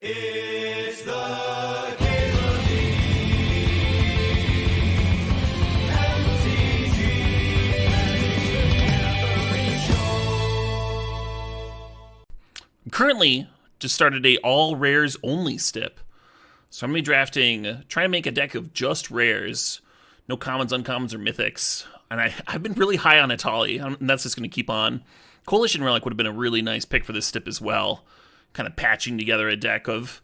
It's the Caleb Currently, just started a all rares only stip. So I'm going to be drafting, trying to make a deck of just rares. No commons, uncommons, or mythics. And I've been really high on Atali, and that's just going to keep on. Coalition Relic would have been a really nice pick for this stip as well. Kind of patching together a deck of,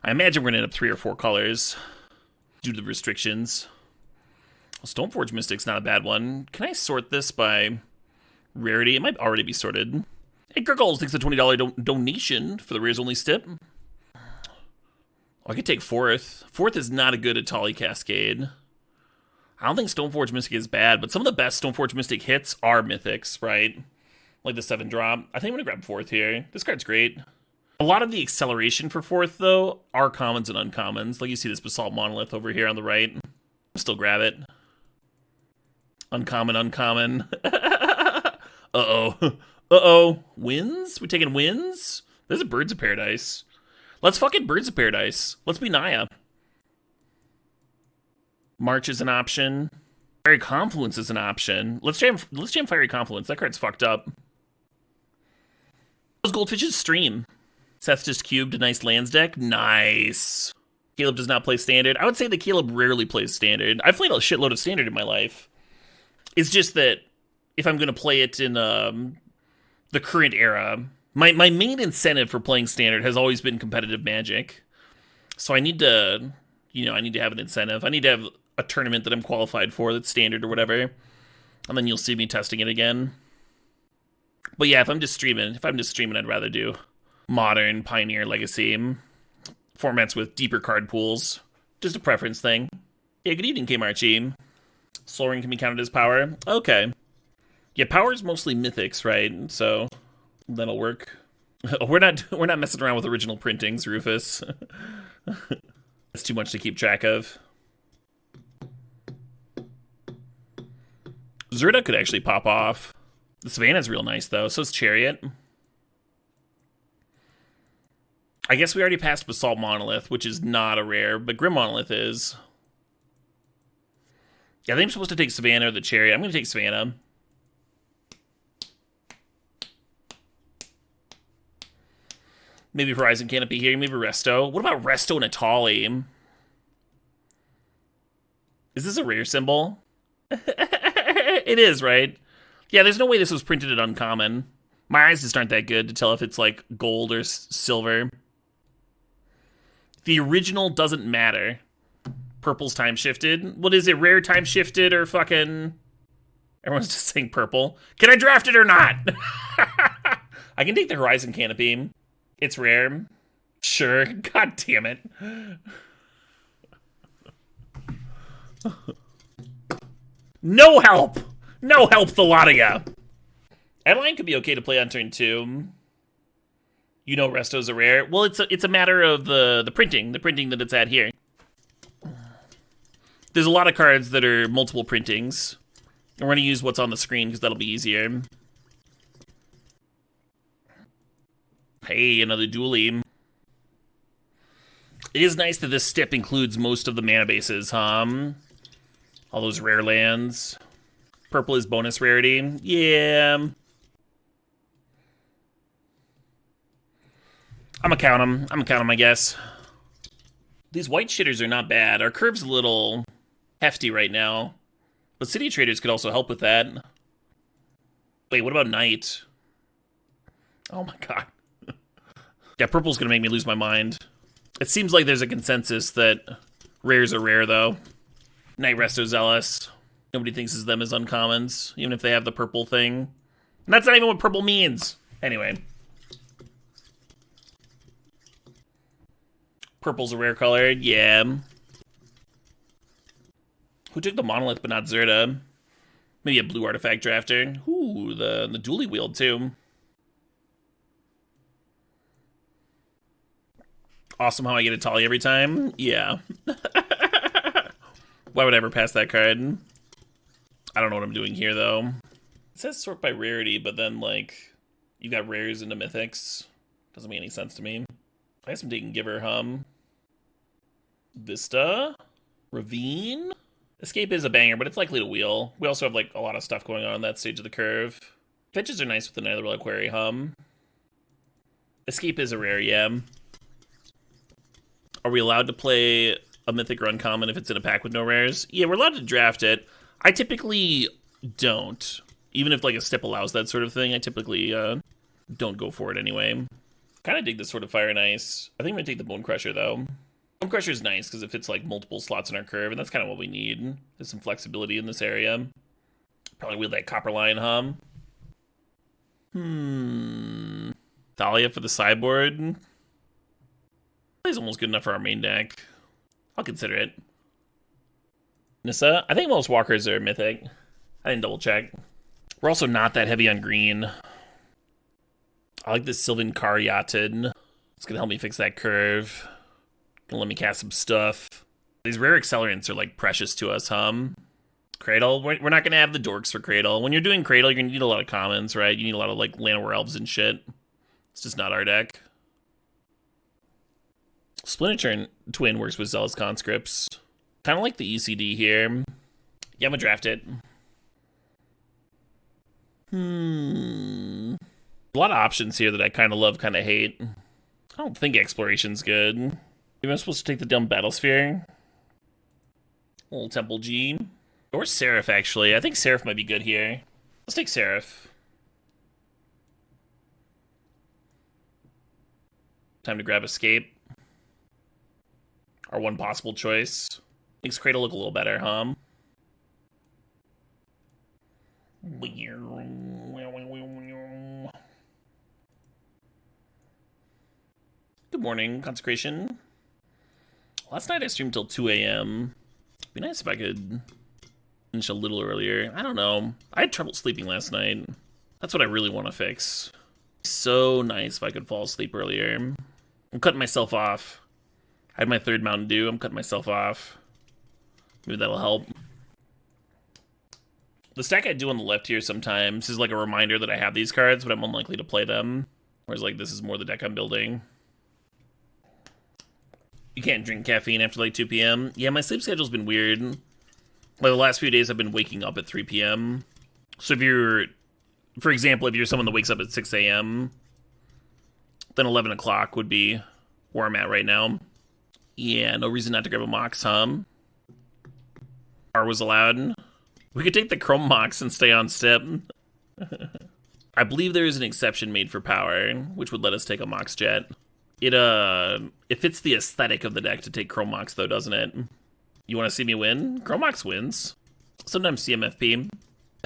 I imagine we're going to end up 3 or 4 colors due to the restrictions. Stoneforge Mystic's not a bad one. Can I sort this by rarity? It might already be sorted. Hey, Gurgles, thanks for the $20 donation for the rares only stip. I could take Fourth. Fourth is not a good Atali Cascade. I don't think Stoneforge Mystic is bad, but some of the best Stoneforge Mystic hits are mythics, right? Like the 7-drop. I think I'm going to grab Fourth here. This card's great. A lot of the acceleration for Fourth, though, are commons and uncommons. Like you see this Basalt Monolith over here on the right. Still grab it. Uncommon, uncommon. Uh-oh. Uh-oh. Wins? We taking wins? There's a Birds of Paradise. Let's fucking Birds of Paradise. Let's be Naya. March is an option. Fiery Confluence is an option. Let's jam Fiery Confluence. That card's fucked up. Those Goldfishes stream. Seth just cubed a nice lands deck. Nice. Caleb does not play Standard. I would say that Caleb rarely plays Standard. I've played a shitload of Standard in my life. It's just that if I'm going to play it in the current era, my main incentive for playing Standard has always been competitive Magic. So I need to, I need to have an incentive. I need to have a tournament that I'm qualified for that's Standard or whatever. And then you'll see me testing it again. But yeah, if I'm just streaming, I'd rather do Modern, Pioneer, Legacy. Formats with deeper card pools. Just a preference thing. Yeah, good evening, K-Marchie. Soul Ring can be counted as power. Okay. Yeah, power is mostly mythics, right? So that'll work. We're not messing around with original printings, Rufus. That's too much to keep track of. Zerda could actually pop off. The Savannah's real nice, though. So is Chariot. I guess we already passed Basalt Monolith, which is not a rare, but Grim Monolith is. Yeah, I think I'm supposed to take Savannah or the Chariot. I'm going to take Savannah. Maybe Horizon Canopy here. Maybe Resto. What about Resto and Atali? Is this a rare symbol? It is, right? Yeah, there's no way this was printed at uncommon. My eyes just aren't that good to tell if it's like gold or silver. The original doesn't matter. Purple's time shifted. What is it, rare time shifted or fucking... Everyone's just saying purple. Can I draft it or not? I can take the Horizon Canopy. It's rare. Sure. God damn it. No help! No help, the lot of ya! Adeline could be okay to play on turn 2. You know Resto's a rare. Well, it's a matter of the printing that it's at here. There's a lot of cards that are multiple printings. And we're going to use what's on the screen because that'll be easier. Hey, another dually. It is nice that this stip includes most of the mana bases, huh? All those rare lands. Purple is bonus rarity. Yeah. I'm gonna count them, I guess. These white shitters are not bad. Our curve's a little hefty right now. But City Traders could also help with that. Wait, what about Knight? Oh my god. Yeah, purple's gonna make me lose my mind. It seems like there's a consensus that rares are rare, though. Knight Resto Zealous. Nobody thinks of them as uncommons, even if they have the purple thing. And that's not even what purple means. Anyway. Purple's a rare color, yeah. Who took the Monolith but not Zerda? Maybe a blue artifact drafter. Ooh, the dually wield, too. Awesome how I get a Tali every time? Yeah. Why would I ever pass that card? I don't know what I'm doing here, though. It says sort by rarity, but then, like, you got rares into mythics. Doesn't make any sense to me. I guess I'm taking Giver, Vista, Ravine. Escape is a banger, but it's likely to wheel. We also have like a lot of stuff going on that stage of the curve. Fetches are nice with the Netherworld Query, Escape is a rare, yeah. Are we allowed to play a Mythic or Uncommon if it's in a pack with no rares? Yeah, we're allowed to draft it. I typically don't. Even if like a stip allows that sort of thing, I typically don't go for it anyway. Kind of dig this sort of Fire and Ice. I think I'm going to take the Bone Crusher, though. Bone Crusher is nice because it fits like multiple slots in our curve, and that's kind of what we need. There's some flexibility in this area. Probably wield that Copper Lion, Thalia for the sideboard. Is almost good enough for our main deck. I'll consider it. Nissa. I think most walkers are mythic. I didn't double check. We're also not that heavy on green. I like this Sylvan Caryatid. It's gonna help me fix that curve. Gonna let me cast some stuff. These rare accelerants are like precious to us, Cradle. We're not gonna have the dorks for Cradle. When you're doing Cradle, you're gonna need a lot of commons, right? You need a lot of like Llanowar Elves and shit. It's just not our deck. Splinter Twin works with Zealous Conscripts. Kind of like the ECD here. Yeah, I'm gonna draft it. A lot of options here that I kind of love, kind of hate. I don't think Exploration's good. Maybe I'm supposed to take the dumb Battlesphere. Little Temple G. Or Seraph, actually. I think Seraph might be good here. Let's take Seraph. Time to grab Escape. Our one possible choice. Makes Cradle look a little better, Good morning, Consecration. Last night I streamed till 2 a.m. It'd be nice if I could finish a little earlier. I don't know. I had trouble sleeping last night. That's what I really want to fix. So nice if I could fall asleep earlier. I'm cutting myself off. I had my third Mountain Dew. I'm cutting myself off. Maybe that'll help. The stack I do on the left here sometimes is like a reminder that I have these cards, but I'm unlikely to play them. Whereas like this is more the deck I'm building. You can't drink caffeine after like 2 p.m. Yeah, my sleep schedule's been weird. Like the last few days I've been waking up at 3 p.m. So if you're, for example, if you're someone that wakes up at 6 a.m., then 11 o'clock would be where I'm at right now. Yeah, no reason not to grab a Mox, R was allowed. We could take the Chrome Mox and stay on step. I believe there is an exception made for power, which would let us take a Mox Jet. It fits the aesthetic of the deck to take Chrome Mox, though, doesn't it? You want to see me win? Chrome Mox wins. Sometimes CMFP.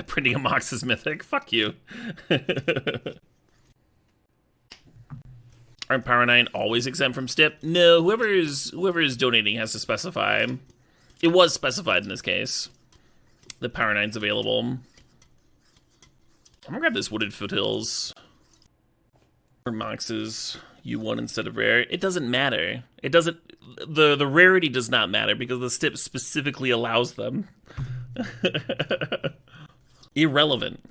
Printing a Mox is mythic. Fuck you. Aren't Power 9 always exempt from stip? No, whoever is donating has to specify. It was specified in this case. The Power 9's available. I'm gonna grab this Wooded Foothills. For Moxes, U1 instead of rare. It doesn't matter. It doesn't. The rarity does not matter because the stip specifically allows them. Irrelevant.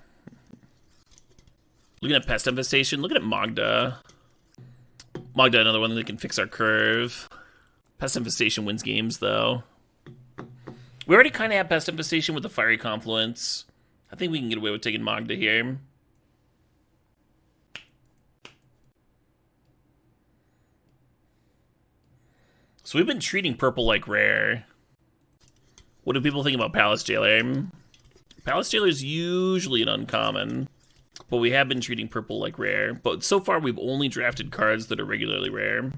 Looking at Pest Infestation. Looking at Magda. Magda, another one that can fix our curve. Pest Infestation wins games, though. We already kind of have Pest Infestation with the Fiery Confluence. I think we can get away with taking Magda here. So we've been treating purple like rare. What do people think about Palace Jailer? Palace Jailer is usually an uncommon, but we have been treating purple like rare. But so far, we've only drafted cards that are regularly rare.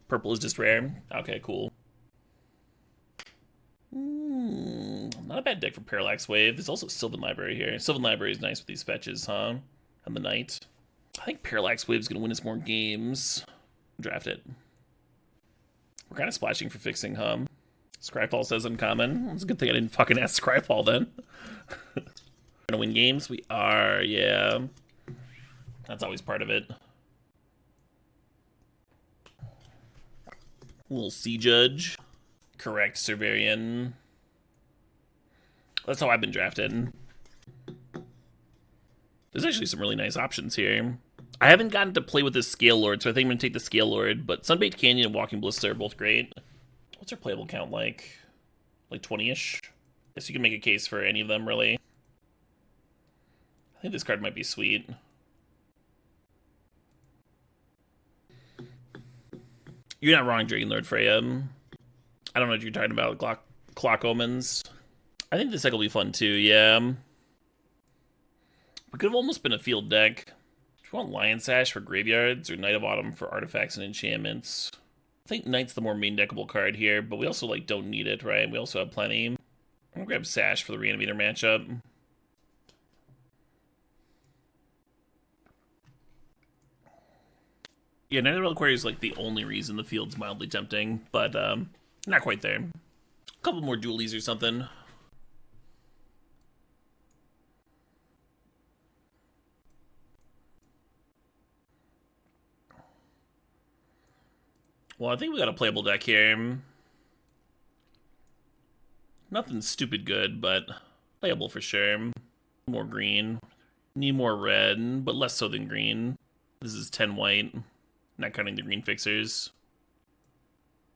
Purple is just rare. Okay, cool. Not a bad deck for Parallax Wave. There's also Sylvan Library here. Sylvan Library is nice with these fetches, And the Knight. I think Parallax Wave is going to win us more games. Draft it. We're kind of splashing for fixing, Scryfall says uncommon. It's a good thing I didn't fucking ask Scryfall then. Gonna win games? We are, yeah. That's always part of it. Little Sea Judge. Correct, Serverian. That's how I've been drafted. There's actually some really nice options here. I haven't gotten to play with this Scale Lord, so I think I'm going to take the Scale Lord, but Sunbaked Canyon and Walking Ballista are both great. What's our playable count like? Like 20-ish? Guess you can make a case for any of them, really. I think this card might be sweet. You're not wrong, Dragon Lord Freya. I don't know what you're talking about, Clock Omens. I think this deck will be fun too, yeah. We could have almost been a field deck. Do you want Lion Sash for graveyards or Knight of Autumn for artifacts and enchantments? I think Knight's the more main deckable card here, but we also like don't need it, right? We also have plenty. I'm gonna grab Sash for the Reanimator matchup. Yeah, Knight of the Reliquary is like the only reason the field's mildly tempting, but not quite there. A couple more dualies or something. Well, I think we got a playable deck here. Nothing stupid good, but playable for sure. More green. Need more red, but less so than green. This is 10 white. Not counting the green fixers.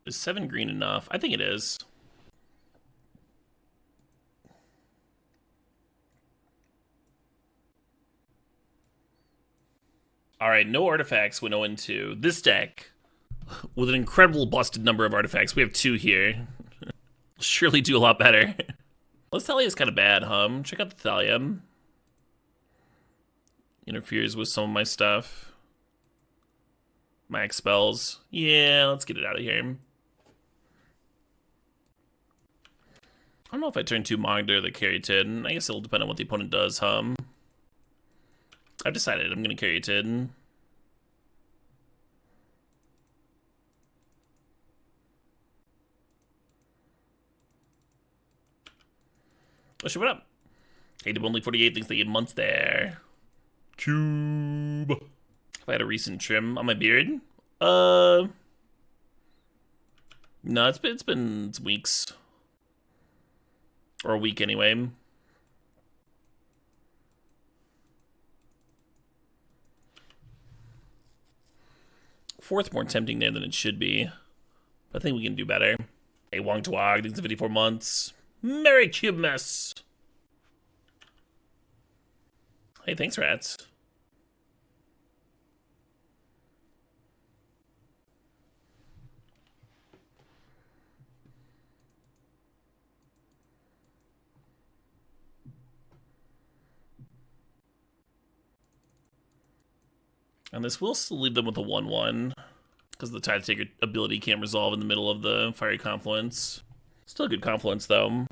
Is 7 green enough? I think it is. Alright, no artifacts went 0-2. This deck, with an incredible busted number of artifacts, we have 2 here. Surely do a lot better. Well, this Thalia is kind of bad, huh? Check out the Thalia. Interferes with some of my stuff. Max spells. Yeah, let's get it out of here. I don't know if I turn 2 Magda or the Caryatid. I guess it'll depend on what the opponent does, huh? I've decided I'm going to Caryatid. Oh shit, what up? Hey, only 48 thinks they get months there. Cube. If I had a recent trim on my beard? No, it's been weeks. Or a week anyway. Fourth more tempting there than it should be. But I think we can do better. Hey, Wong Tuag, thanks for 54 months. Merry Cubemas! Hey, thanks, rats. And this will still leave them with a 1-1, because the Tide Taker ability can't resolve in the middle of the Fiery Confluence. Still a good Confluence, though.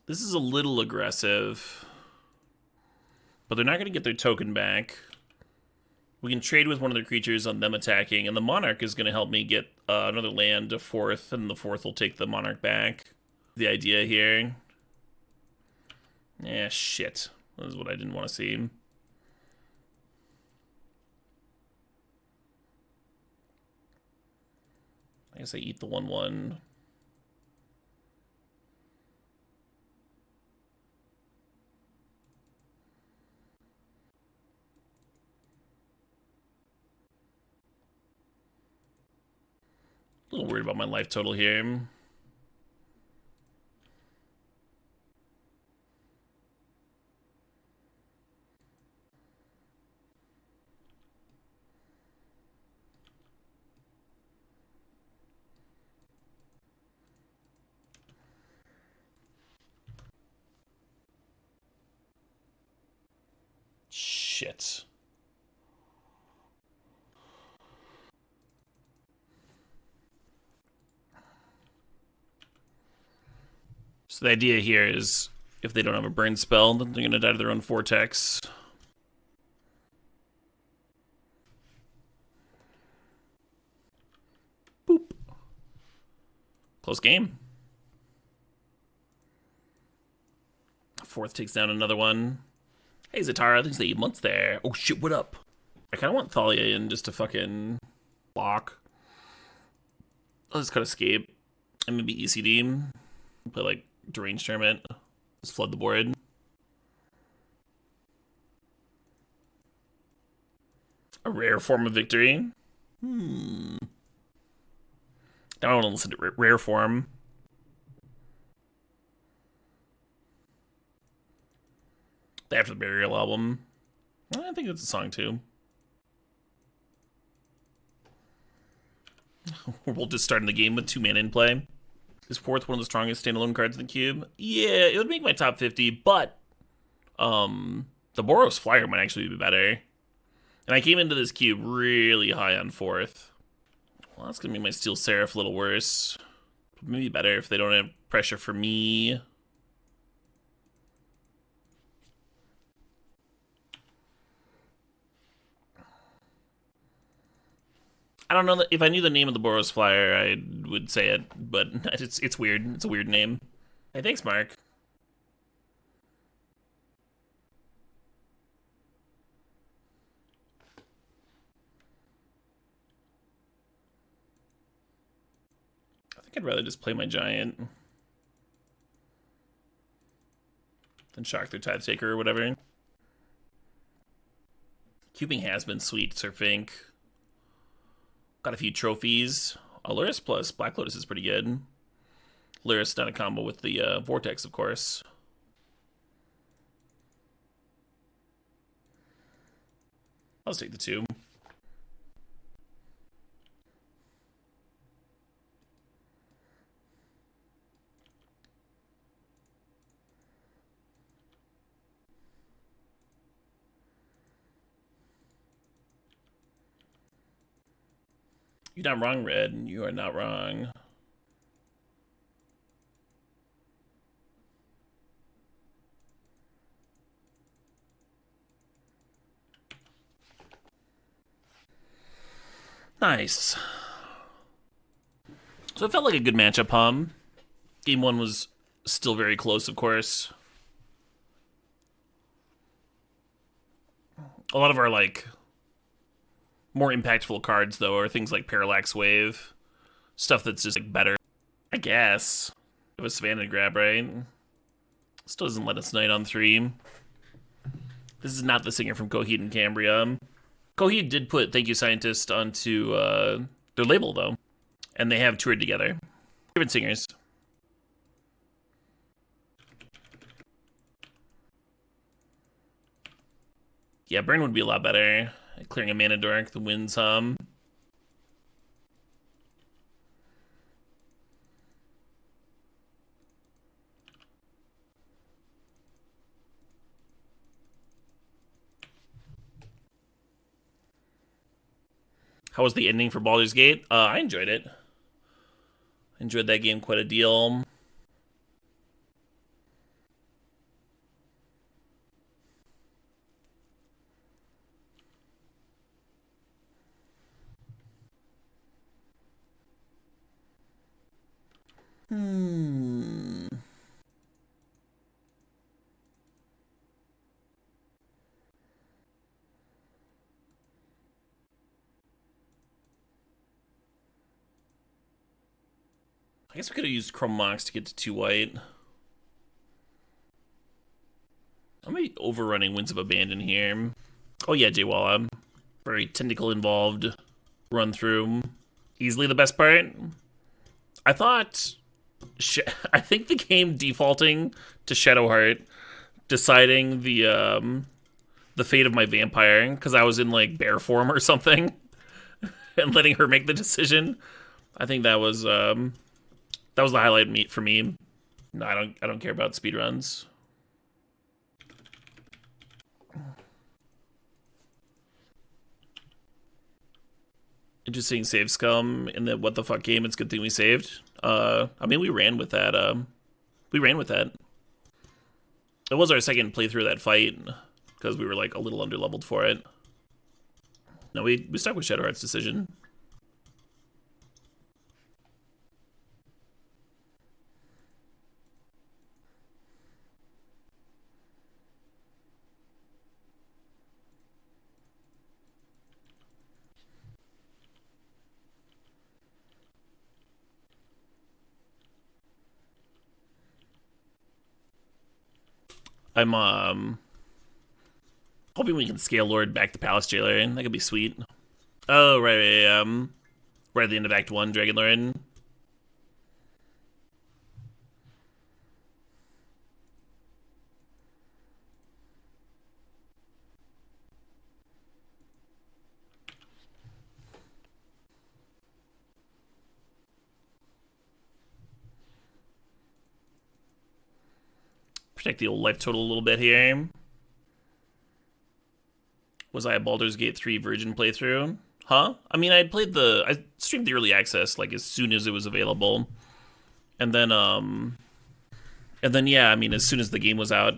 This is a little aggressive, but they're not going to get their token back. We can trade with one of their creatures on them attacking, and the Monarch is going to help me get another land to 4th, and the 4th will take the Monarch back. The idea here. Yeah, shit. This is what I didn't want to see. I guess I eat the 1-1. A little worried about my life total here. Shit. So the idea here is, if they don't have a burn spell, then they're going to die to their own Vortex. Boop. Close game. 4th takes down another one. Hey, Zatara, thanks for 8 months there. Oh shit, what up? I kind of want Thalia in just to fucking block. I'll just cut escape and maybe ECD. Play like deranged tournament. Just flood the board. A rare form of victory. I don't want to listen to rare form. After the Burial album. I think it's a song too. We'll just start in the game with 2 mana in play. Is fourth one of the strongest standalone cards in the cube? Yeah, it would make my top 50, but the Boros Flyer might actually be better. And I came into this cube really high on fourth. Well, that's gonna make my Steel Seraph a little worse. Maybe better if they don't have pressure for me. I don't know that if I knew the name of the Boros Flyer, I would say it, but it's weird. It's a weird name. Hey, thanks, Mark. I think I'd rather just play my Giant than shock their Tithe Taker or whatever. Cubing has been sweet, Sir Fink. Got a few trophies. Luris plus Black Lotus is pretty good. Luris done a combo with the Vortex, of course. I'll just take the 2. You're not wrong, Red. You are not wrong. Nice. So it felt like a good matchup, Game 1 was still very close, of course. A lot of our, like, more impactful cards, though, are things like Parallax Wave. Stuff that's just, like, better. I guess. It was Savannah grab, right? Still doesn't let us Knight on 3. This is not the singer from Coheed and Cambria. Coheed did put Thank You Scientist onto their label, though. And they have toured together. Different singers. Yeah, Burn would be a lot better. Clearing a Mana Dork, the wins, How was the ending for Baldur's Gate? I enjoyed it. Enjoyed that game quite a deal. I guess we could have used Chrome Mox to get to 2 white. I'm gonna be overrunning Winds of Abandon here. Oh yeah, J-Walla. Very tentacle involved run through. Easily the best part. I thought... I think the game defaulting to Shadowheart, deciding the fate of my vampire, because I was in, like, bear form or something, and letting her make the decision. I think that was the highlight for me. No, I don't care about speedruns. Interesting save scum in the what the fuck game. It's a good thing we saved. I mean, we ran with that. It was our second playthrough of that fight because we were like a little underleveled for it. No, we stuck with Shadowheart's decision. I'm hoping we can scale Lord back to Palace Jailer. That could be sweet. Oh, right, right at the end of Act 1, Dragon Lord. Protect the old life total a little bit here. Was I a Baldur's Gate 3 Virgin playthrough? Huh? I mean, I streamed the early access like as soon as it was available, and then yeah, I mean, as soon as the game was out,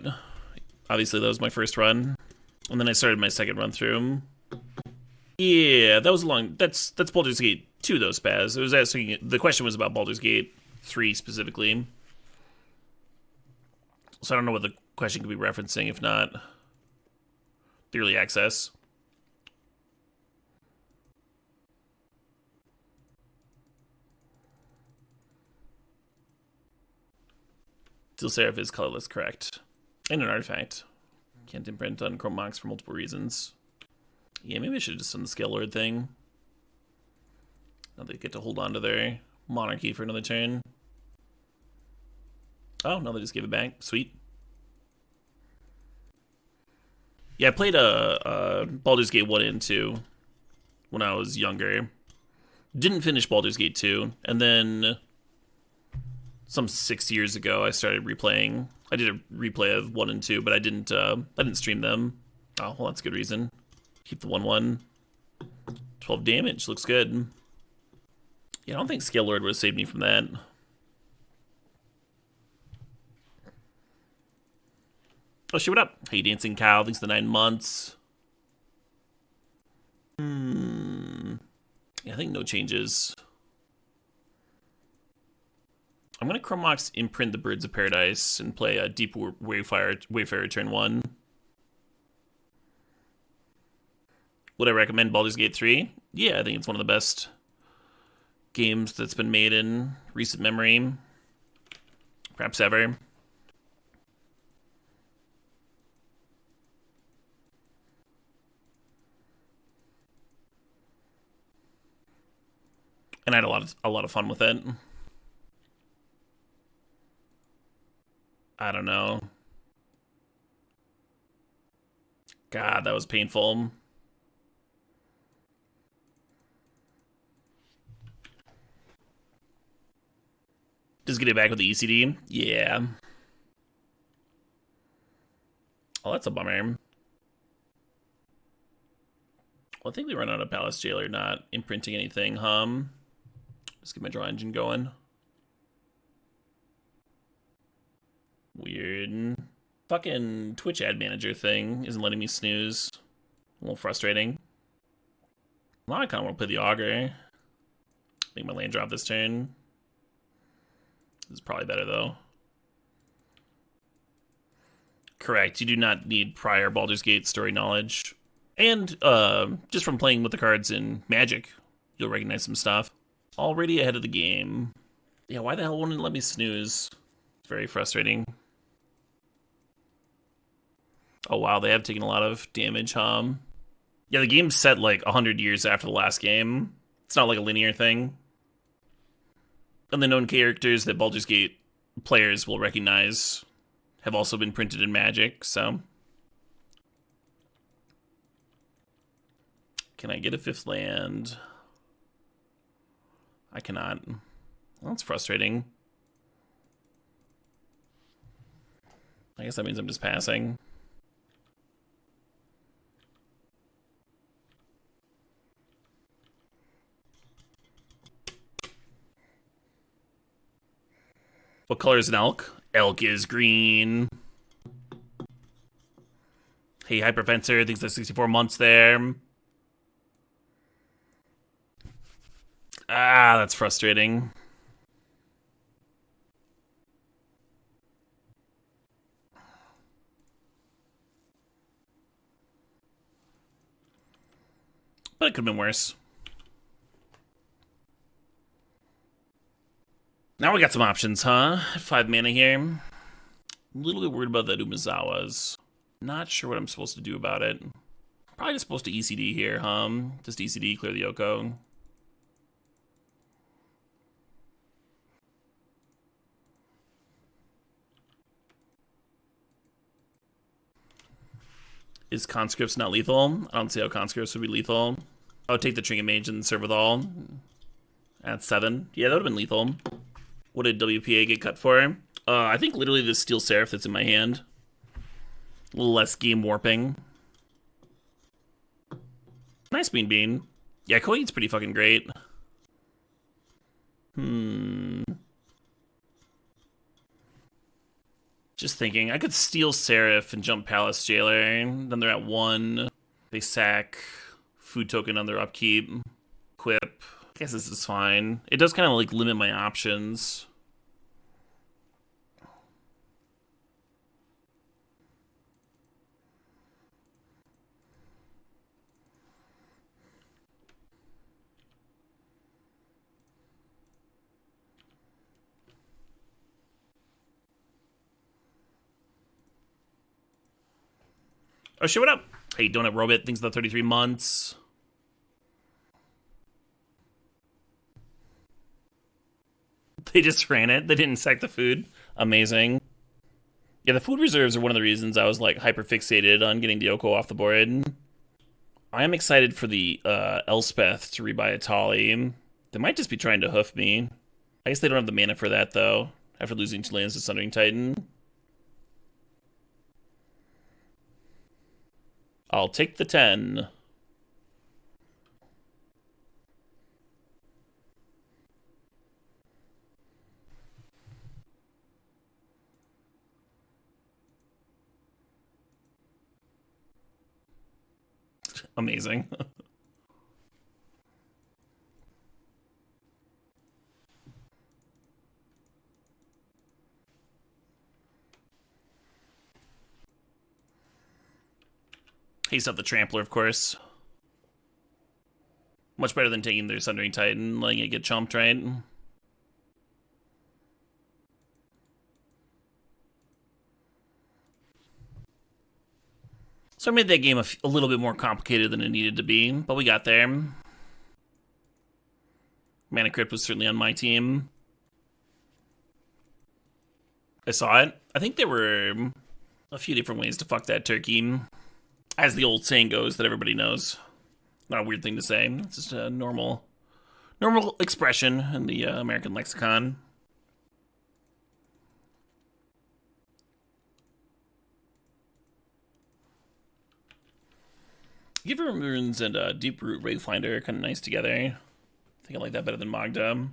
obviously that was my first run, and then I started my second run through. Yeah, that was long. That's Baldur's Gate 2 though, Spaz. It was asking. The question was about Baldur's Gate 3 specifically. So I don't know what the question could be referencing, if not the early access. Steel Seraph is colorless, correct. And an artifact. Can't imprint on Chrome Mox for multiple reasons. Yeah, maybe I should have just done the Scale Lord thing. Now they get to hold on to their monarchy for another turn. Oh, no, they just gave it back. Sweet. Yeah, I played Baldur's Gate 1 and 2 when I was younger. Didn't finish Baldur's Gate 2, and then some 6 years ago I started replaying. I did a replay of 1 and 2, but I didn't stream them. Oh, well, that's a good reason. Keep the 1/1. 12 damage, looks good. Yeah, I don't think Scale Lord would have saved me from that. Oh, shit, what up? Hey, Dancing Cow, thanks for the 9 months. Yeah, I think no changes. I'm going to Chrome Mox imprint the Birds of Paradise and play a Deep Wayfarer turn 1. Would I recommend Baldur's Gate 3? Yeah, I think it's one of the best games that's been made in recent memory. Perhaps ever. And I had a lot of fun with it. I don't know. God, that was painful. Just get it back with the ECD? Yeah. Oh, that's a bummer. Well, I think we run out of Palace Jailer not imprinting anything, Just get my draw engine going. Weird. Fucking Twitch ad manager thing isn't letting me snooze. A little frustrating. Well, I kind of want to play the Augur. Make my land drop this turn. This is probably better, though. Correct. You do not need prior Baldur's Gate story knowledge. And just from playing with the cards in Magic, you'll recognize some stuff. Already ahead of the game. Yeah, why the hell wouldn't it let me snooze? It's very frustrating. Oh, wow, they have taken a lot of damage, Yeah, the game's set like 100 years after the last game. It's not like a linear thing. And the known characters that Baldur's Gate players will recognize have also been printed in Magic, so. Can I get a 5th land? I cannot. Well, that's frustrating. I guess that means I'm just passing. What color is an elk? Elk is green. Hey, Hyperfencer thinks there's 64 months there. Ah, that's frustrating. But it could have been worse. Now we got some options, 5 mana here. A little bit worried about that Umezawa's. Not sure what I'm supposed to do about it. Probably just supposed to ECD here, huh? Just ECD, clear the Yoko. Is Conscripts not lethal? I don't see how Conscripts would be lethal. I would take the Trinket Mage and serve with all. At 7. Yeah, that would have been lethal. What did WPA get cut for? I think literally the Steel Seraph that's in my hand. A little less game warping. Nice Bean Bean. Yeah, Koi's pretty fucking great. Just thinking, I could steal Seraph and jump Palace Jailer. Then they're at 1. They sack food token on their upkeep. Equip. I guess this is fine. It does kind of like limit my options. Oh shit, what up? Hey, Donut Robot, thanks for the 33 months. They just ran it. They didn't sack the food. Amazing. Yeah, the food reserves are one of the reasons I was like hyper fixated on getting Dyoko off the board. I am excited for the Elspeth to rebuy a Tali. They might just be trying to hoof me. I guess they don't have the mana for that though, after losing 2 lands to Sundering Titan. I'll take the 10. Amazing. Haste up the Trampler, of course. Much better than taking their Sundering Titan, letting it get chomped, right? So I made that game a little bit more complicated than it needed to be, but we got there. Mana Crypt was certainly on my team. I saw it. I think there were a few different ways to fuck that turkey. As the old saying goes that everybody knows. Not a weird thing to say. It's just a normal expression in the American lexicon. Giver Runes and Deep Root Wraithfinder are kind of nice together. I think I like that better than Magda.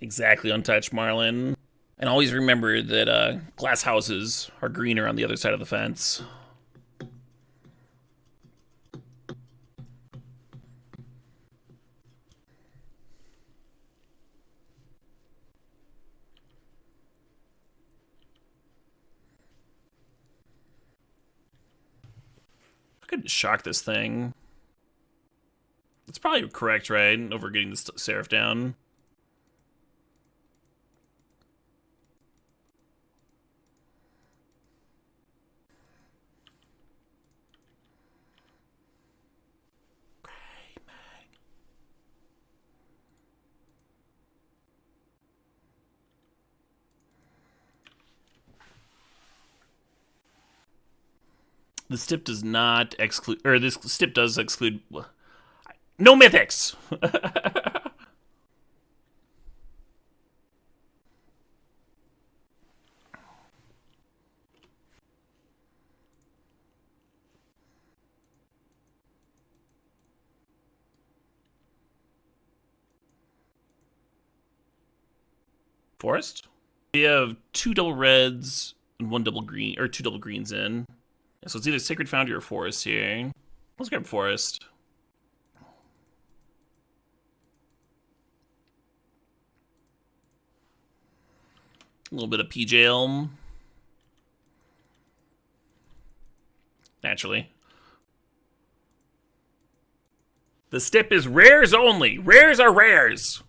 Exactly, Untouched Marlin. And always remember that glass houses are greener on the other side of the fence. I could shock this thing. That's probably correct, right? Over getting the Seraph down. The stip does not exclude, or this stip does exclude. No mythics! Forest? We have 2 double reds and 1 double green, or 2 double greens in. So it's either Sacred Foundry or Forest here. Let's grab Forest. A little bit of PJL. naturally. The stip is rares only. Rares are rares.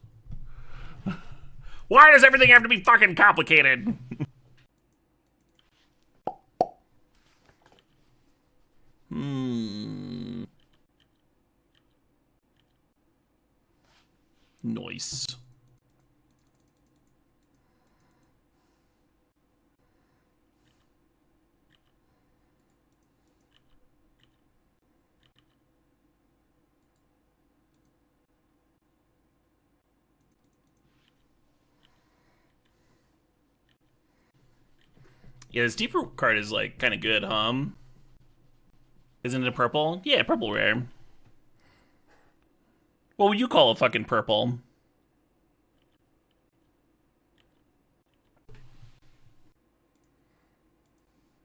Why does everything have to be fucking complicated? Nice. Yeah, this deeper card is like kind of good, huh? Isn't it a purple? Yeah, purple rare. What would you call a fucking purple?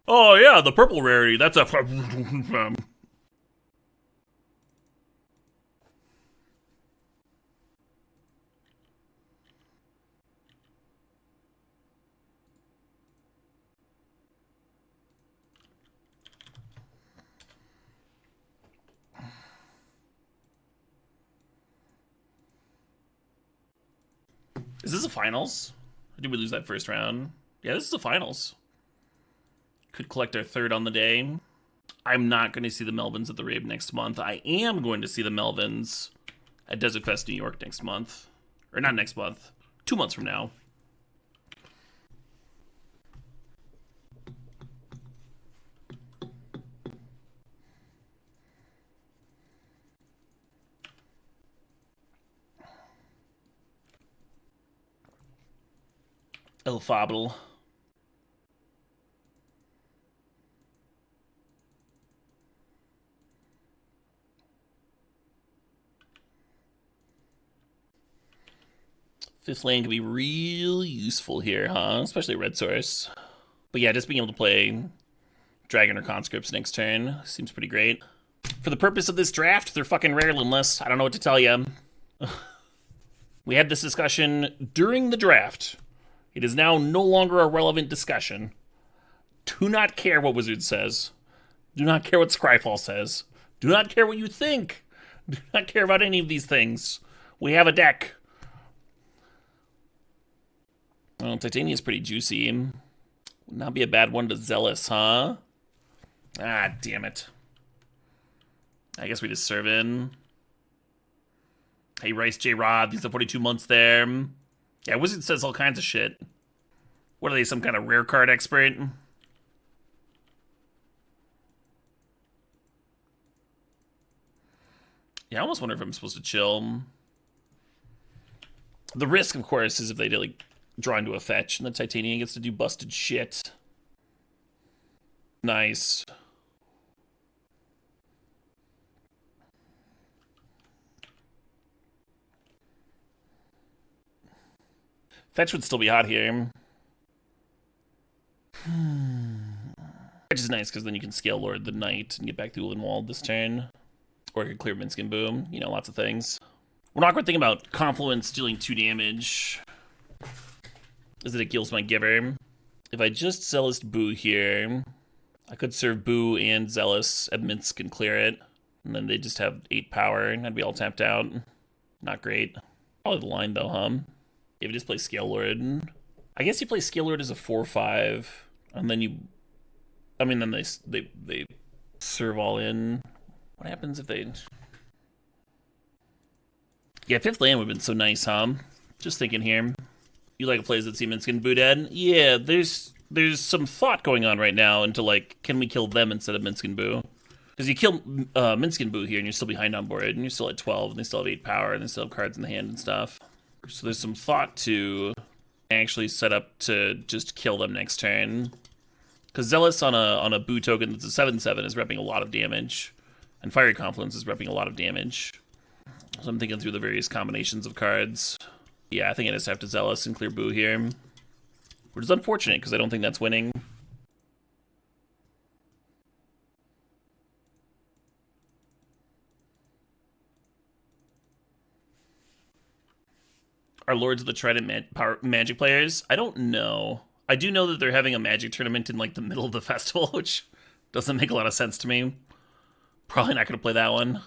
Oh yeah, the purple rarity. That's a. Is this a finals? Or did we lose that first round? Yeah, this is a finals. Could collect our third on the day. I'm not going to see the Melvins at the Rave next month. I am going to see the Melvins at Desert Fest New York next month. Or not next month. 2 months from now. El Fable. Fifth lane can be real useful here, huh? Especially red source. But yeah, just being able to play Dragon or Conscripts next turn seems pretty great. For the purpose of this draft, they're fucking rareless. I don't know what to tell you. We had this discussion during the draft. It is now no longer a relevant discussion. Do not care what Wizard says. Do not care what Scryfall says. Do not care what you think. Do not care about any of these things. We have a deck. Well, Titania's pretty juicy. Would not be a bad one to Zealous, huh? Ah, damn it. I guess we just serve in. Hey, Rice J. Rod, these are 42 months there. Yeah, Wizard says all kinds of shit. What are they, some kind of rare card expert? Yeah, I almost wonder if I'm supposed to chill. The risk, of course, is if they like draw into a fetch and the Titania gets to do busted shit. Nice. Fetch would still be hot here. Which is nice, because then you can scale Lord the Knight and get back to Ulenwald this turn. Or you can clear Minskin Boom. You know, lots of things. One awkward thing about Confluence dealing 2 damage is that it kills my Giver. If I just Zealous Boo here, I could serve Boo and Zealous at Minsk and clear it. And then they just have 8 power and I'd be all tapped out. Not great. Probably the line though, huh? If you just play Scale Lord. I guess you play Scale Lord as a 4/5, and then you... I mean, then they serve all in. What happens if they... Yeah, 5th land would have been so nice, huh? Just thinking here. You like plays that see Minskin Boo dead? Yeah, there's some thought going on right now into, like, can we kill them instead of Minskin Boo? Because you kill Minskin Boo here, and you're still behind on board, and you're still at 12, and they still have 8 power, and they still have cards in the hand and stuff. So there's some thought to actually set up to just kill them next turn. Because Zealous on a Boo token that's a 7/7 is repping a lot of damage. And Fiery Confluence is repping a lot of damage. So I'm thinking through the various combinations of cards. Yeah, I think I just have to Zealous and clear Boo here. Which is unfortunate, because I don't think that's winning. Are Lords of the Trident Magic players? I don't know. I do know that they're having a Magic tournament in like the middle of the festival, which Doesn't make a lot of sense to me. Probably not going to play that one.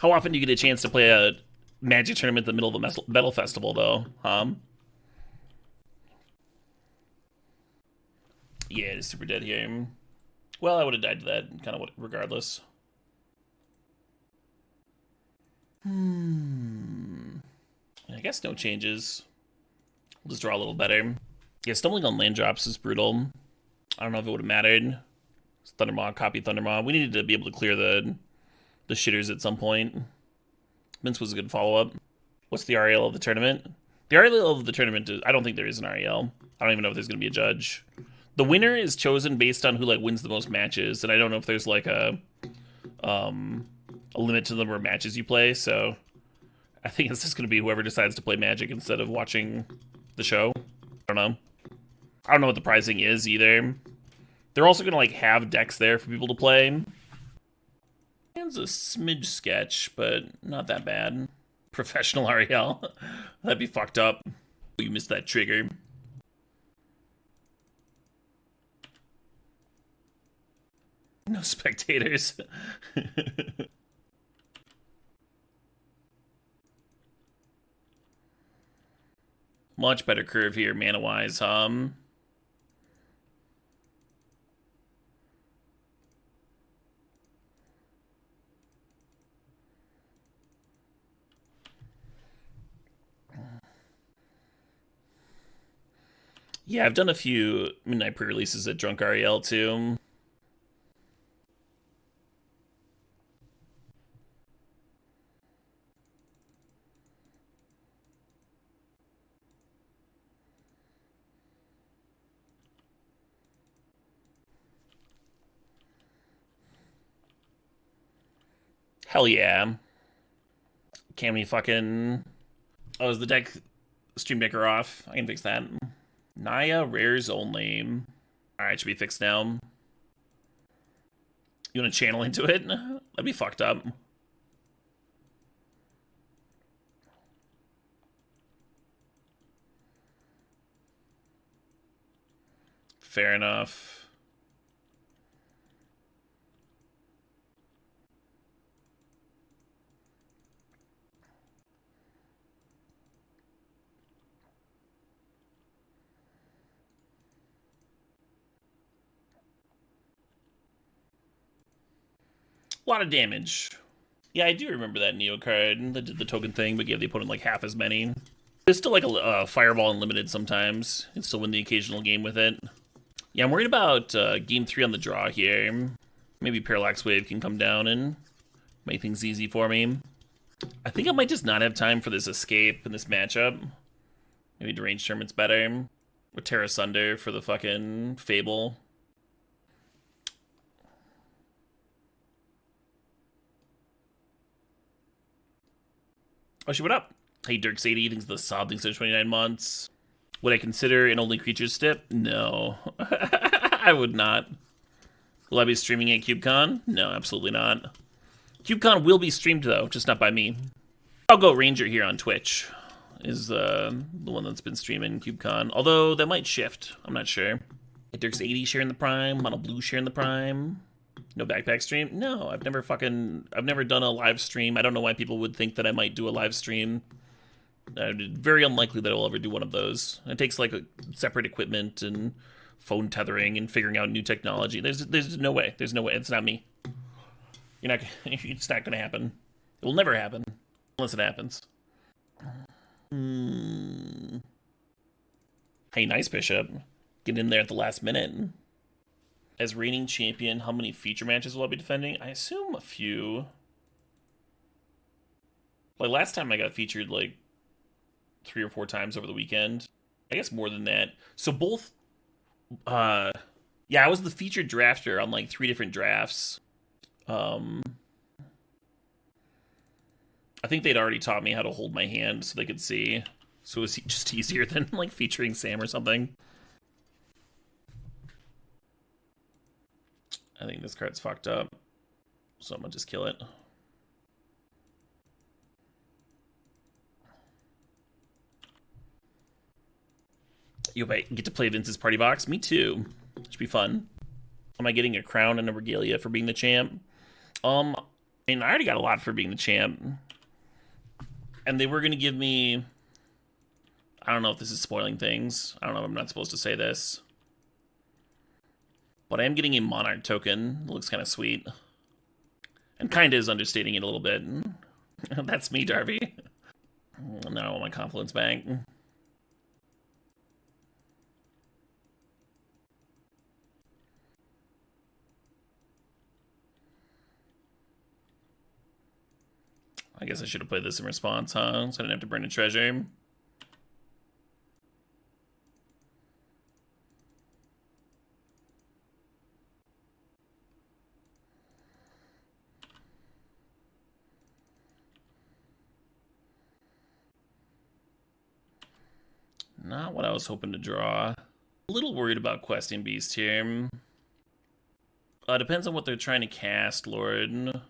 How often do you get a chance to play a Magic tournament in the middle of a metal festival, though? Yeah, it's super dead here. Well, I would have died to that, kind of regardless. I guess no changes. We'll just draw a little better. Yeah, stumbling on land drops is brutal. I don't know if it would have mattered. Thundermaw, copy Thundermaw. We needed to be able to clear the shitters at some point. Mince was a good follow-up. What's the REL of the tournament? The REL of the tournament is, I don't think there is an REL. I don't even know if there's going to be a judge. The winner is chosen based on who like wins the most matches, and I don't know if there's like a limit to the number of matches you play, so I think it's just going to be whoever decides to play Magic instead of watching the show. I don't know. I don't know what the pricing is either. They're also going to like have decks there for people to play. It's a smidge sketch, but not that bad. Professional REL. That'd be fucked up. You missed that trigger. No spectators. Much better curve here, mana-wise, Yeah, I've done a few midnight pre-releases at Drunk REL too. Hell yeah. Can we fucking... Oh, is the deck Stream Decker off? I can fix that. Naya, rares only. Alright, should be fixed now. You want to channel into it? That'd be fucked up. Fair enough. A lot of damage. Yeah, I do remember that Neo card that did the token thing, but gave the opponent like half as many. There's still like a Fireball Unlimited sometimes. You can still win the occasional game with it. Yeah, I'm worried about game 3 on the draw here. Maybe Parallax Wave can come down and make things easy for me. I think I might just not have time for this escape in this matchup. Maybe Deranged Tournament's better. Or Terra Sunder for the fucking Fable. Oh, she went up. Hey, Dirk80 thinks the Sob thinks there's 29 months. Would I consider an Only Creatures stip? No. I would not. Will I be streaming at CubeCon? No, absolutely not. CubeCon will be streamed, though, just not by me. I'll go Ranger here on Twitch. Is the one that's been streaming CubeCon. Although, that might shift. I'm not sure. Dirk's 80 sharing the Prime. Mono Blue sharing the Prime. No backpack stream? No, I've never done a live stream. I don't know why people would think that I might do a live stream. Very unlikely that I'll ever do one of those. It takes like a separate equipment and phone tethering and figuring out new technology. There's no way. There's no way. It's not me. It's not gonna happen. It will never happen unless it happens. Hey, nice Bishop. Get in there at the last minute. As reigning champion, how many feature matches will I be defending? I assume a few. Like last time I got featured like 3 or 4 times over the weekend. I guess more than that. So both, yeah, I was the featured drafter on like 3 different drafts. I think they'd already taught me how to hold my hand so they could see. So it was just easier than like featuring Sam or something. I think this card's fucked up, so I'm gonna just kill it. You get to play Vince's party box. Me too. Should be fun. Am I getting a crown and a regalia for being the champ? I mean, I already got a lot for being the champ. And they were going to give me... I don't know if this is spoiling things. I don't know if I'm not supposed to say this. But I am getting a monarch token. It looks kind of sweet. And kind of is understating it a little bit. That's me, Darby. Now I want my confidence back. I guess I should have played this in response, huh? So I didn't have to burn a treasure. Not what I was hoping to draw. A little worried about Questing Beast here. Depends on what they're trying to cast, Lord.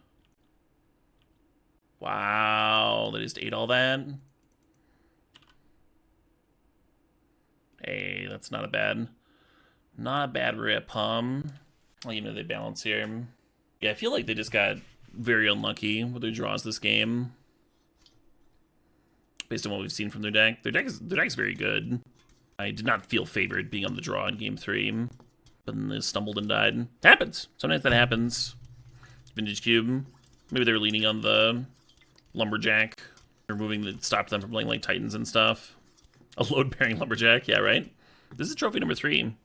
Wow, they just ate all that? Hey, that's not a bad rip, Well, you know, they balance here. Yeah, I feel like they just got very unlucky with their draws this game. Based on what we've seen from their deck. Their deck is very good. I did not feel favored being on the draw in game 3. But then they stumbled and died. It happens. Sometimes that happens. Vintage Cube. Maybe they were leaning on the Lumberjack. Removing the stop them from playing like Titans and stuff. A load-bearing Lumberjack, yeah, right? This is trophy number 3.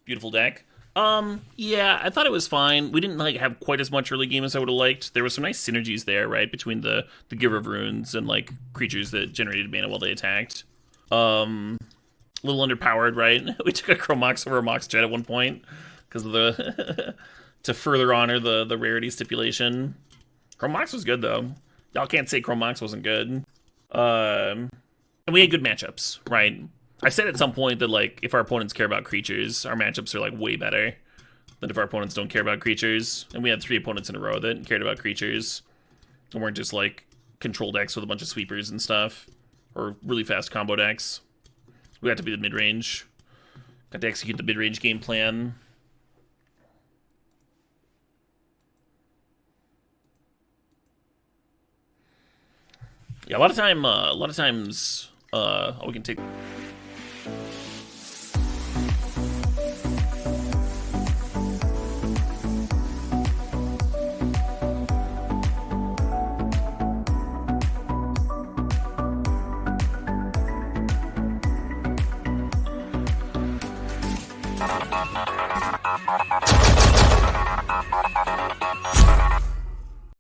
Beautiful deck. Yeah, I thought it was fine. We didn't like have quite as much early game as I would have liked. There were some nice synergies there, right, between the Giver of Runes and like creatures that generated mana while they attacked. A little underpowered, right? We took a Chromox over a Mox Jet at one point because of the to further honor the rarity stipulation. Chromox was good though. Y'all can't say Chromox wasn't good. And we had good matchups, right? I said at some point that, like, if our opponents care about creatures, our matchups are, like, way better than if our opponents don't care about creatures. And we had 3 opponents in a row that cared about creatures. And weren't just, like, control decks with a bunch of sweepers and stuff. Or really fast combo decks. We got to be the mid-range. Got to execute the mid-range game plan. Yeah, a lot of times, we can take...